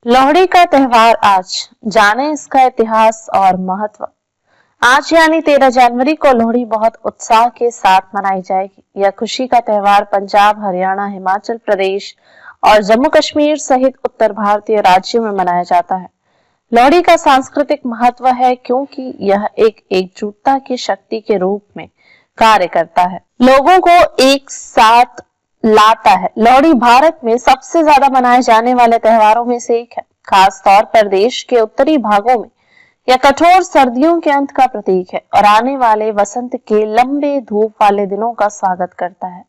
लोहड़ी का त्योहार आज, जाने इसका इतिहास और महत्व। आज यानी 13 जनवरी को लोहड़ी बहुत उत्साह के साथ मनाई जाएगी। यह खुशी का त्योहार पंजाब, हरियाणा, हिमाचल प्रदेश और जम्मू कश्मीर सहित उत्तर भारतीय राज्यों में मनाया जाता है। लोहड़ी का सांस्कृतिक महत्व है क्योंकि यह एक एकजुटता की शक्ति के रूप में कार्य करता है, लोगों को एक साथ लाता है। लोहड़ी भारत में सबसे ज्यादा मनाए जाने वाले त्योहारों में से एक है। खास तौर पर देश के उत्तरी भागों में यह कठोर सर्दियों के अंत का प्रतीक है और आने वाले वसंत के लंबे धूप वाले दिनों का स्वागत करता है।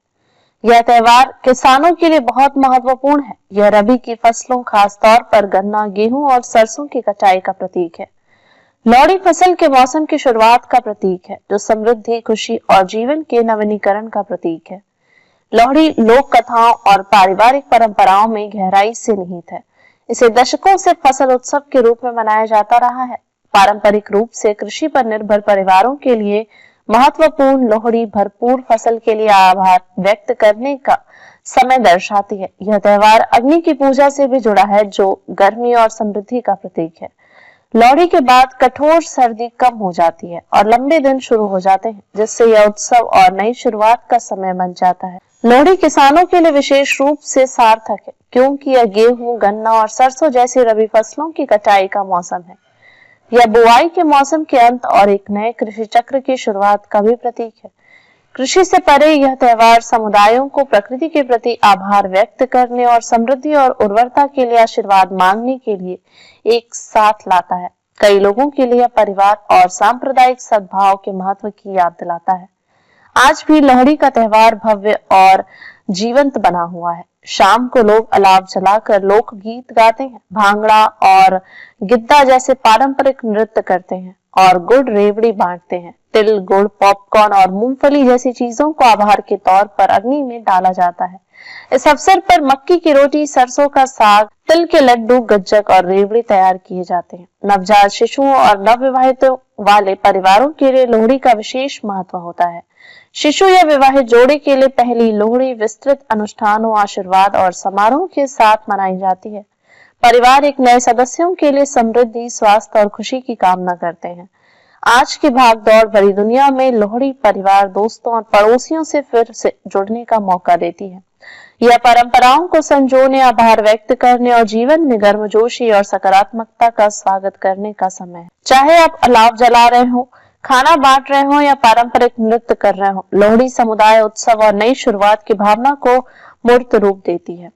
यह त्योहार किसानों के लिए बहुत महत्वपूर्ण है। यह रबी की फसलों, खास तौर पर गन्ना, गेहूं और सरसों की कटाई का प्रतीक है। लोहड़ी फसल के मौसम की शुरुआत का प्रतीक है, जो समृद्धि, खुशी और जीवन के नवीनीकरण का प्रतीक है। लोहड़ी लोक कथाओं और पारिवारिक परंपराओं में गहराई से निहित है। इसे दशकों से फसल उत्सव के रूप में मनाया जाता रहा है। पारंपरिक रूप से कृषि पर निर्भर परिवारों के लिए महत्वपूर्ण लोहड़ी भरपूर फसल के लिए आभार व्यक्त करने का समय दर्शाती है। यह त्योहार अग्नि की पूजा से भी जुड़ा है, जो गर्मी और समृद्धि का प्रतीक है। लोहड़ी के बाद कठोर सर्दी कम हो जाती है और लंबे दिन शुरू हो जाते हैं, जिससे यह उत्सव और नई शुरुआत का समय बन जाता है। लोहड़ी किसानों के लिए विशेष रूप से सार्थक है क्योंकि यह गेहूं, गन्ना और सरसों जैसी रबी फसलों की कटाई का मौसम है। यह बुआई के मौसम के अंत और एक नए कृषि चक्र की शुरुआत का भी प्रतीक है। कृषि से परे यह त्योहार समुदायों को प्रकृति के प्रति आभार व्यक्त करने और समृद्धि और उर्वरता के लिए आशीर्वाद मांगने के लिए एक साथ लाता है। कई लोगों के लिए परिवार और सांप्रदायिक सद्भाव के महत्व की याद दिलाता है। आज भी लोहड़ी का त्योहार भव्य और जीवंत बना हुआ है। शाम को लोग अलाव जलाकर लोकगीत गाते हैं, भांगड़ा और गिद्दा जैसे पारंपरिक नृत्य करते हैं और गुड़ रेवड़ी बांटते हैं। तिल, गुड़, पॉपकॉर्न और मूंगफली जैसी चीजों को आभार के तौर पर अग्नि में डाला जाता है। इस अवसर पर मक्की की रोटी, सरसों का साग, तिल के लड्डू, गज्जक और रेवड़ी तैयार किए जाते हैं। नवजात शिशुओं और नवविवाहितों वाले परिवारों के लिए लोहड़ी का विशेष महत्व होता है। शिशु या विवाहित जोड़े के लिए पहली लोहड़ी विस्तृत अनुष्ठानों, आशीर्वाद और समारोह के साथ मनाई जाती है। परिवार एक नए सदस्यों के लिए समृद्धि, स्वास्थ्य और खुशी की कामना करते हैं। आज की भागदौड़ भरी दुनिया में लोहड़ी परिवार, दोस्तों और पड़ोसियों से फिर से जुड़ने का मौका देती है। यह परंपराओं को संजोने, आभार व्यक्त करने और जीवन में गर्मजोशी और सकारात्मकता का स्वागत करने का समय है। चाहे आप अलाव जला रहे हो, खाना बांट रहे हो या पारंपरिक नृत्य कर रहे हो, लोहड़ी समुदाय, उत्सव और नई शुरुआत की भावना को मूर्त रूप देती है।